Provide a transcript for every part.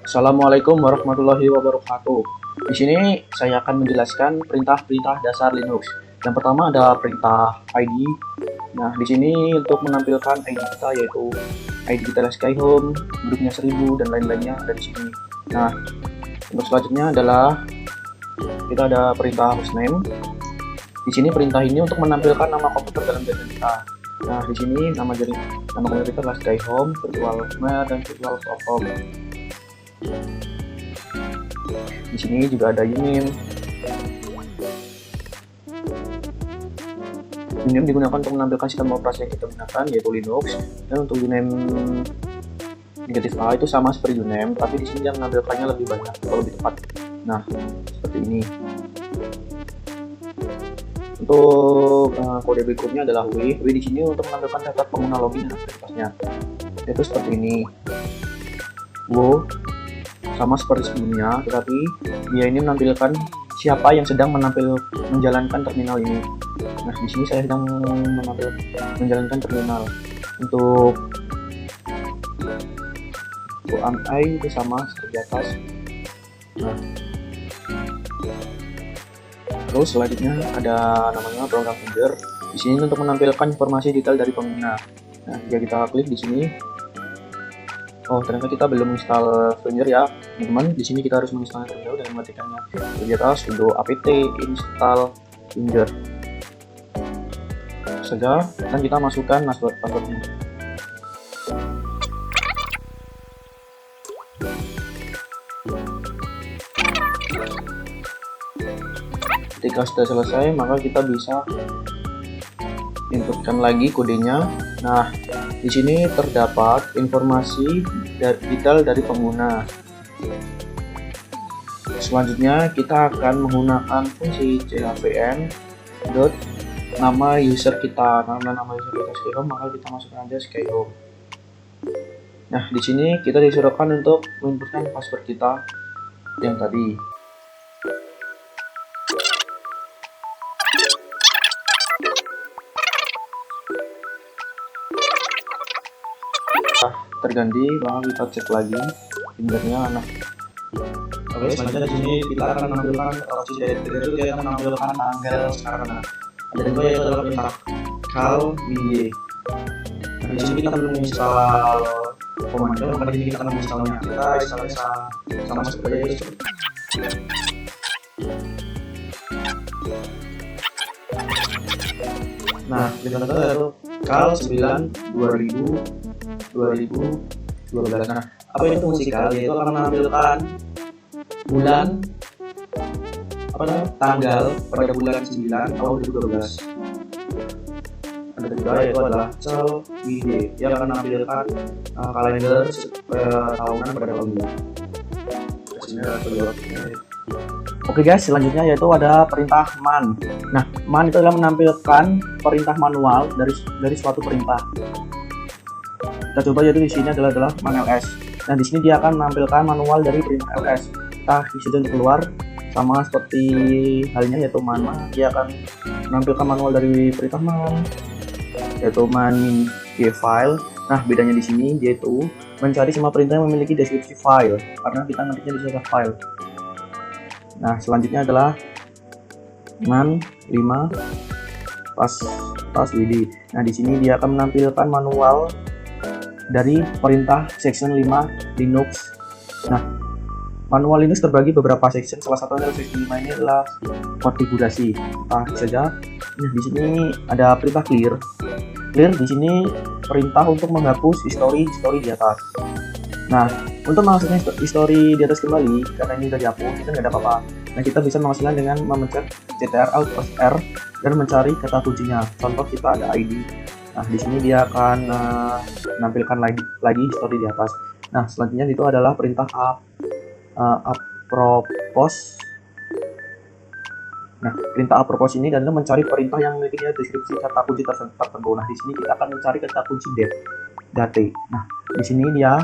Assalamualaikum warahmatullahi wabarakatuh. Di sini saya akan menjelaskan perintah-perintah dasar Linux. Yang pertama ada perintah ID. Nah, di sini untuk menampilkan ID kita yaitu ID kita Skyhome, grupnya 1000 dan lain-lainnya ada di sini. Nah, untuk selanjutnya adalah kita ada perintah hostname. Di sini perintah ini untuk menampilkan nama komputer dalam jaringan kita. Nah, di sini nama komputer kita adalah Skyhome, VirtualBox, dan VirtualBox. Di sini juga ada uname. Uname digunakan untuk menampilkan sistem operasi yang kita gunakan yaitu Linux. Dan untuk uname negatif A itu sama seperti uname, tapi di sini dia menampilkannya lebih banyak atau lebih tepat. Nah, seperti ini. Untuk kode berikutnya adalah W. W di sini untuk menampilkan data pengguna login dan aktivitasnya. Itu seperti ini. Wow, sama seperti sebelumnya, tetapi dia ini menampilkan siapa yang sedang menjalankan terminal ini. Nah, di sini saya sedang menjalankan terminal. Untuk UMI itu sama seperti di atas. Nah, terus selanjutnya ada namanya program finder. Di sini untuk menampilkan informasi detail dari pengguna. Nah, jika kita klik di sini, oh ternyata kita belum install finder ya, teman-teman. Di sini kita harus menginstal terlebih dan mematikannya. Di atas sudo apt install finder saja, dan kita masukkan passwordnya. Ketika sudah selesai, maka kita bisa inputkan lagi kodenya. Nah, di sini terdapat informasi detail dari pengguna. Selanjutnya kita akan menggunakan fungsi chvn dot nama user kita. Nama user kita Skyhome, maka kita masukkan aja Skyhome. Nah, di sini kita disuruhkan untuk menginputkan password kita yang tadi. Terganti, maka kita cek lagi fingernya. Nah, oke, selanjutnya di sini kita akan menampilkan opsi directory. Itu dia akan menampilkan tanggal sekarang. Ada dua, yaitu adalah perintah call wd. Nah, di sini kita belum install command, maka di sini kita akan menginstalnya. Kita instalnya sama seperti itu. Nah, kita yaitu call 9 2012. Nah, apa itu fungsi call? Yaitu akan menampilkan bulan, tanggal pada bulan 9 tahun 2012. Ada kedua yaitu adalah call wd. Dia akan menampilkan kalender tahunan pada tahun ini. Oke guys, selanjutnya yaitu ada perintah man. Nah, man itu adalah menampilkan perintah manual dari suatu perintah. Kita coba, yaitu di sini adalah man ls. Nah, di sini dia akan menampilkan manual dari perintah ls. Kita isi dan keluar, sama seperti halnya yaitu man. Dia akan menampilkan manual dari perintah man, yaitu man g file. Nah, bedanya di sini yaitu mencari semua perintah yang memiliki deskripsi file, karena kita ngetiknya di sini file. Nah, selanjutnya adalah man 5 pas wd. Nah, di sini dia akan menampilkan manual dari perintah section 5 Linux. Nah, manual Linux terbagi beberapa section. Salah satunya adalah section 5 ini adalah konfigurasi. Kita saja. Nah, di sini ada perintah clear. Clear di sini perintah untuk menghapus history di atas. Nah, untuk menghasilkan history di atas kembali, karena ini sudah dihapus, itu nggak ada apa-apa. Nah, kita bisa menghasilkan dengan memencet Ctrl+R dan mencari kata kuncinya. Contoh kita ada ID. Nah, di sini dia akan menampilkan lagi history di atas. Nah, selanjutnya itu adalah perintah apropos. Nah, perintah apropos ini adalah mencari perintah yang memiliki deskripsi kata kunci tertentu. Nah, di sini kita akan mencari kata kunci date. Nah, di sini dia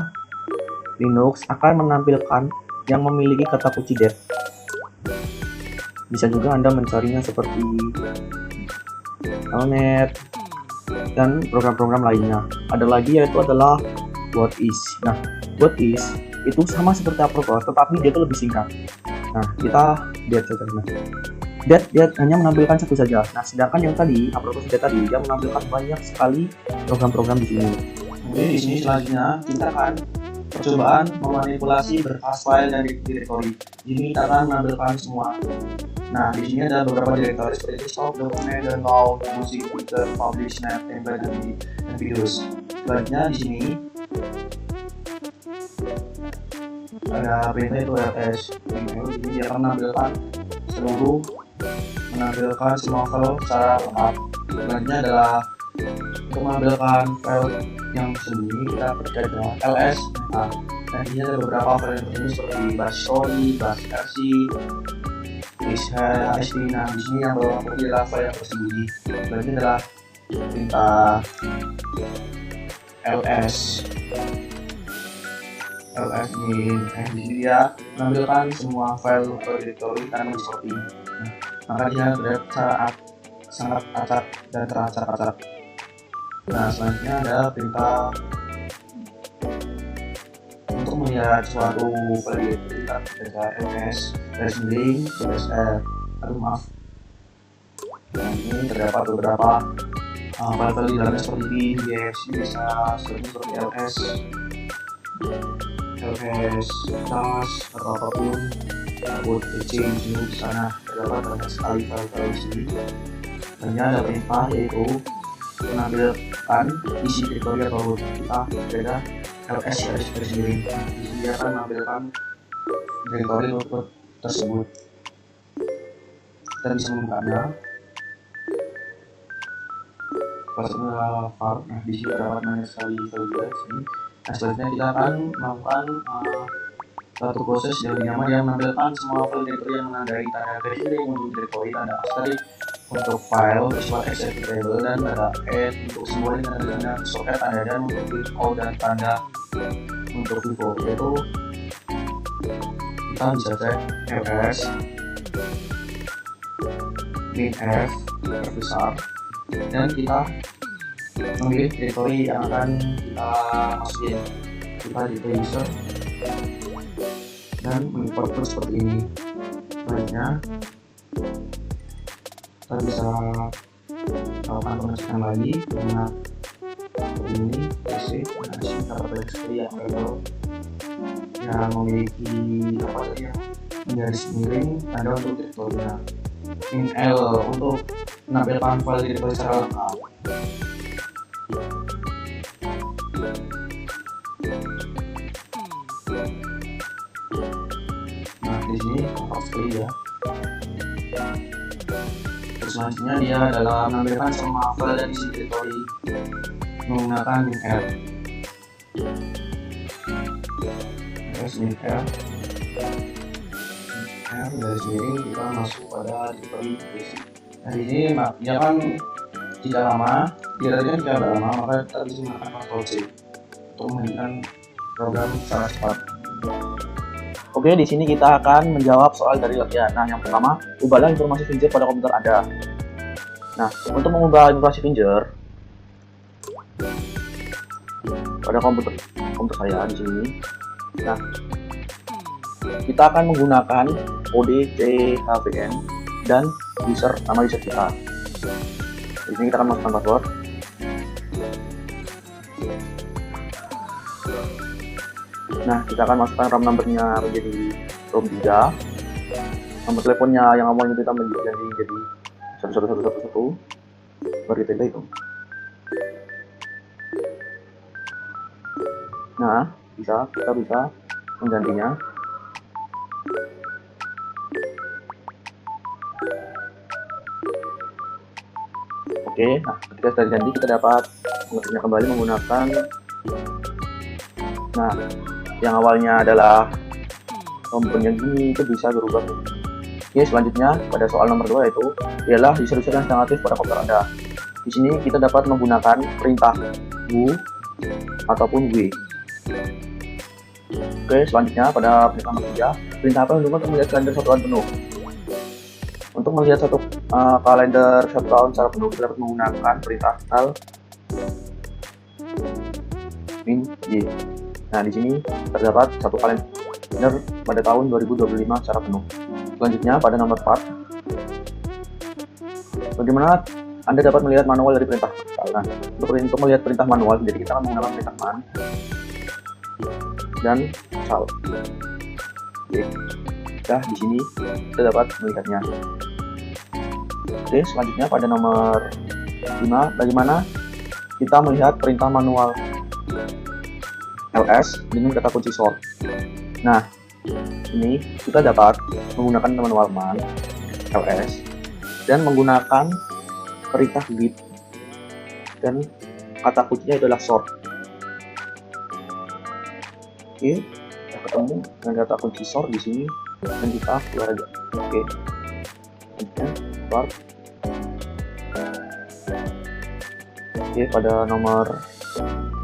Linux akan menampilkan yang memiliki kata kunci date. Bisa juga Anda mencarinya seperti Telnet dan program-program lainnya. Ada lagi yaitu adalah what is. Nah, what is itu sama seperti upload post, tetapi dia itu lebih singkat. Nah, kita lihat saja. Nah, dia hanya menampilkan satu saja. Nah, sedangkan yang tadi upload post tadi dia menampilkan banyak sekali program-program di sini. Oke, di sini selanjutnya kita akan percobaan memanipulasi berkas file dari directory. Di sini kita akan menampilkan semua. Nah, di sini ada beberapa directory seperti stock, dokumen, download, musik, Twitter, publish, snap, template, dan videos. Selanjutnya di sini ada perintah itu ls. Ini dia akan menampilkan semua file secara lengkap. Selanjutnya adalah untuk menampilkan file yang sembunyi, kita ketik aja ls. Nah, dan di sini ada beberapa file yang berbunyi seperti bash story, bash rc, HSD. Nah, di sini yang bawah putih adalah file yang tersembunyi. Selanjutnya adalah perintah ls ini. Di sini dia menampilkan semua file directory tanpa seperti ini. Maka dia sangat acak dan teracak-acak. Nah, selanjutnya ada perintah untuk melihat suatu file kita ls link Nah, ini terdapat beberapa file di dalamnya seperti bin, dfc, bisa seperti ls task atau apapun buat change di sana. Terdapat banyak sekali file di sini. Hanya ada perintah yaitu menampilkan isi directory atau kita beda ls garis miring. Di sini dia akan menampilkan directory tersebut. Kita bisa membukanya. Pasnya var. Nah, di sini terdapat banyak sekali file di sini. Nah, selanjutnya kita akan melakukan suatu proses yang menampilkan semua file directory yang menandai tanda garis miring untuk directory, tanda asterisk untuk file visual executable, dan tanda add untuk simbol tanda soket, tanda dan untuk virtual, dan tanda untuk vivo. Yaitu kita bisa cek ls bin f besar, dan kita memilih directory yang akan kita masukin. Kita di user dan mengimport seperti ini. Selanjutnya kita bisa melakukan pengecekan lagi dengan ini basic. Nah, sini dapat directory yang memiliki apa tadi ya, garis miring, tanda untuk directory-nya. In L untuk menampilkan file directory secara lengkap. Nah, di sini kompak sekali ya. Terus selanjutnya dia adalah menampilkan semua file dari isi directory menggunakan min r. Terus min r garis miring, kita masuk pada directory basic. Nah, di sini dia kan tidak lama, tidak lama, maka kita bisa menggunakan Ctrl C untuk menghentikan program secara cepat. Oke, di sini kita akan menjawab soal dari latihan. Nah, yang pertama, ubahlah informasi Finger pada komputer Anda. Nah, untuk mengubah informasi Finger pada komputer saya di sini. Nah, kita akan menggunakan kode CHVN dan nama user kita. Di sini kita akan masukkan password. Nah, kita akan masukkan RAM numbernya menjadi ROM 3. Nomor teleponnya yang awalnya kita menjadi 11111. Baru kita itu. Nah, kita bisa menggantinya. Oke, nah ketika sudah diganti kita dapat menggantinya kembali menggunakan yang awalnya adalah tombol yang gini itu bisa berubah. Oke, selanjutnya pada soal nomor 2 yaitu ialah user-user yang sedang aktif pada komputer Anda. Di sini kita dapat menggunakan perintah who ataupun w. Oke, selanjutnya pada perintah nomor 3, perintah apa yang untuk melihat kalender satu tahun penuh. Untuk melihat satu kalender satu tahun secara penuh kita dapat menggunakan perintah al min y. Nah, di sini terdapat satu kalender pada tahun 2025 secara penuh. Selanjutnya pada nomor 4, bagaimana Anda dapat melihat manual dari perintah. Nah, untuk melihat perintah manual, jadi kita akan menggunakan perintah man dan shall. Oke, nah di sini kita dapat melihatnya. Oke, selanjutnya pada nomor 5, bagaimana kita melihat perintah manual ls dengan kata kunci sort. Nah, ini kita dapat menggunakan manual man ls dan menggunakan perintah git dan kata kuncinya adalah sort. Oke, kita ketemu dengan kata kunci sort di sini dan kita keluar aja. Oke, keluar. Oke, pada nomor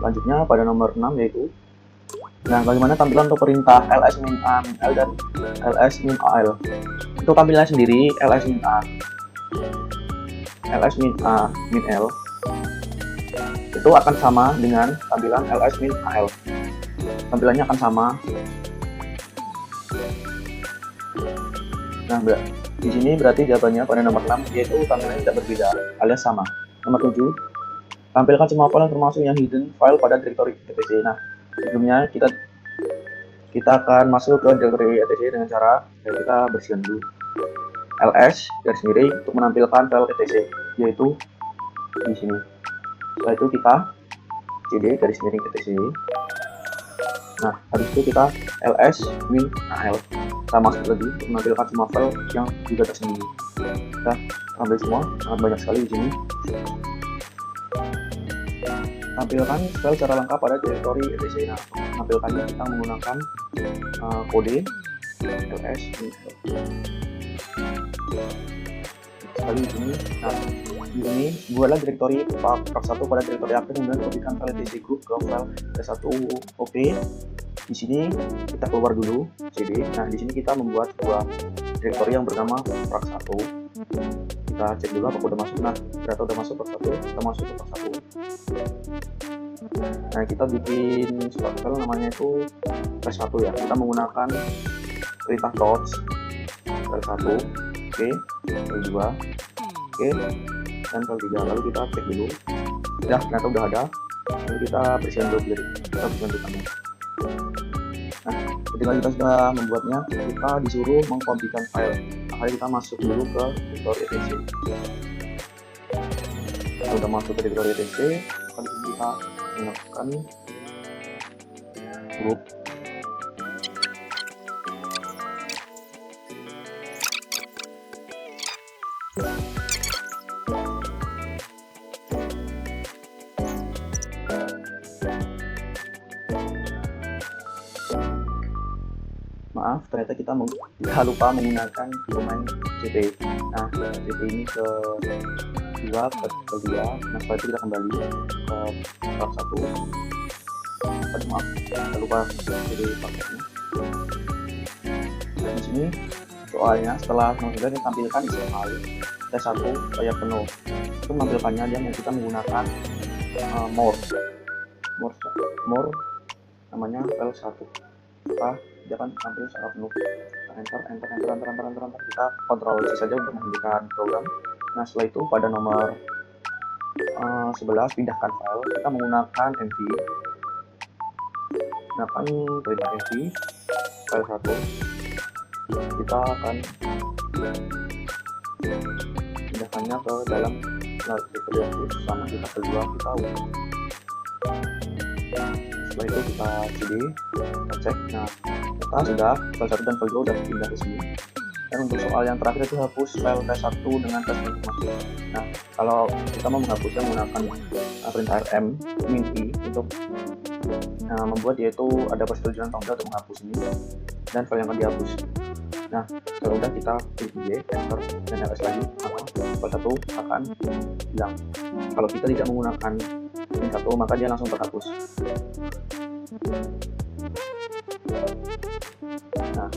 selanjutnya pada nomor 6 yaitu, nah bagaimana tampilan untuk perintah ls min a min l dan ls min al. Untuk tampilannya sendiri ls min a min l itu akan sama dengan tampilan ls min al. Tampilannya akan sama. Nah, di sini berarti jawabannya pada nomor 6 yaitu tampilannya tidak berbeda alias sama. Nomor 7, tampilkan semua file termasuk yang hidden file pada direktori etc. Nah, sebelumnya kita akan masuk ke direktori etc dengan cara kita bersihkan dulu ls garis miring untuk menampilkan file etc, yaitu di sini. Setelah itu kita cd garis miring etc. Nah, habis itu kita ls min al, kita masuk lagi untuk menampilkan semua file yang juga tersembunyi. Kita ambil semua, sangat banyak sekali di sini. Tampilkan file secara lengkap pada direktori etc. Nah, menampilkannya kita menggunakan kode ls min al. Sekali di sini. Nah, di sini buatlah direktori part1 pada direktori aktif, kemudian kopikan file etc group ke file p1 op. Di sini kita keluar dulu cd. Nah, di sini kita membuat sebuah direktori yang bernama part1. Kita cek dulu apakah udah masuk. Nah, ternyata udah masuk part1. Kita masuk ke part1. Nah, kita bikin sebuah file namanya itu file1 ya. Kita menggunakan perintah touch file1. Oke, file2, oke, dan file3. Lalu kita cek dulu. Ya, ternyata udah ada. Lalu kita bersihkan dulu, kita bersihkan dulu. Nah, ketika kita sudah membuatnya, kita disuruh mengkopikan file. Makanya kita masuk dulu ke direktori etc. Kita udah masuk ke direktori etc. Kali ini kita menggunakan group. Maaf, ternyata kita lupa menggunakan domain cp. Nah, cp ini ke 2 ke 3. Nah, setelah itu kita kembali ke part1. Maaf, kita lupa cp paketnya. Di sini soalnya setelah sudah ditampilkan isi file T1 supaya penuh. Itu menampilkannya kita menggunakan more namanya file 1. Dia akan tampil secara penuh. Enter. Kita kontrol C saja untuk menghentikan program. Nah, setelah itu pada nomor 11 pindahkan file. Kita menggunakan mv. Gunakan perintah mv file 1. Kita akan pindahkannya ke dalam direktori aktif sama kita kedua kita ubah. Setelah itu kita cd, kita cek. Nah, kita sudah file 1 dan file 2 sudah pindah ke sini. Dan untuk soal yang terakhir itu hapus file T1 dengan tes informasi. Nah, kalau kita mau menghapusnya menggunakan perintah rm min i untuk membuat yaitu ada persetujuan atau enggak untuk menghapus ini dan file yang akan dihapus. Nah, kalau udah kita klik Y, enter dan ls lagi, maka file 1 akan hilang. Kalau kita tidak menggunakan min 1 maka dia langsung terhapus. Nah,